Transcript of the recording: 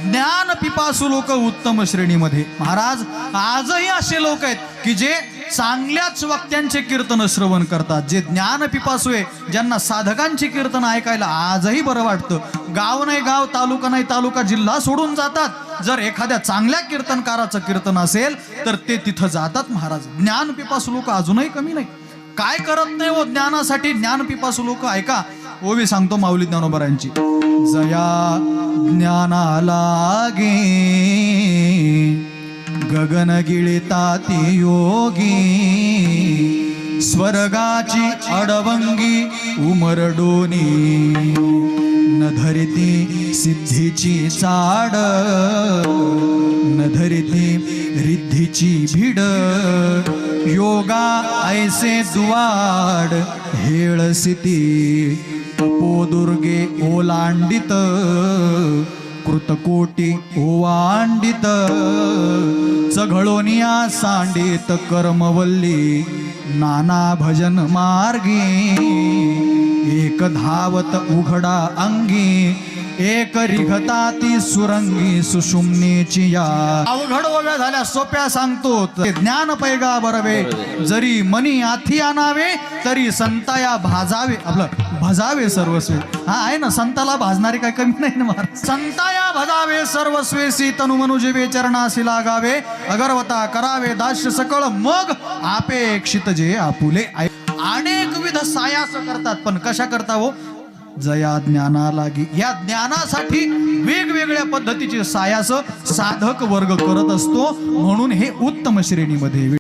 ज्ञान पिपासू लोक उत्तम श्रेणीमध्ये। महाराज आजही असे लोक आहेत की जे चांगल्याच वक्त्यांचे कीर्तन श्रवण करतात, जे ज्ञान पिपासू आहे, ज्यांना साधकांचे कीर्तन ऐकायला आजही बरं वाटतं। गाव नाही गाव, तालुका नाही तालुका, जिल्हा सोडून जातात। जर एखाद्या चांगल्या कीर्तनकाराचं कीर्तन असेल तर ते तिथं जातात। महाराज ज्ञान पिपासू लोक अजूनही कमी नाही, काय करत नाही हो ज्ञानासाठी ज्ञान पिपासू लोक। ऐका ओवी सांगतो माऊली ज्ञानोबरांची। जया ज्ञानाला गे गगन गिळिताती योगी, स्वर्गाची अडवंगी उमरडोनी, न धरिती सिद्धीची चाड, न धरिती रिद्धीची भिड, योगा ऐसे दुवाड हेळसिती, तपोदुर्गे ओलांडित, कृतकोटी ओवांडित, चघळोनिया सांडित कर्मवल्ली, नाना भजन मार्गी, एक धावत उघडा अंगी, एक रिघताती सुरंगी सुषुम्नेची या। अवघड ओव्या झाल्या सोप्या सांगतो, ज्ञान पैगा बरवे, जरी मनी आथी आणावे, तरी संताया भाजावे, आपलं भजावे सर्वस्वे। हा आहे ना, संताला भाजणारे काय कमी नाही ना महाराज। संताया भजावे सर्वस्वेसी, तनु मनुजीवे चरणासी लागावे, अगरवता करावे दास्य सकळ, मग अपेक्षित जे आपुले। अनेक विध सायास करतात, पण कशा करता हो? जया ज्ञाना लागी, या ज्ञानासाठी वेगवेगळ्या पद्धतीचे सायास साधक वर्ग करत असतो, म्हणून हे उत्तम श्रेणीमध्ये।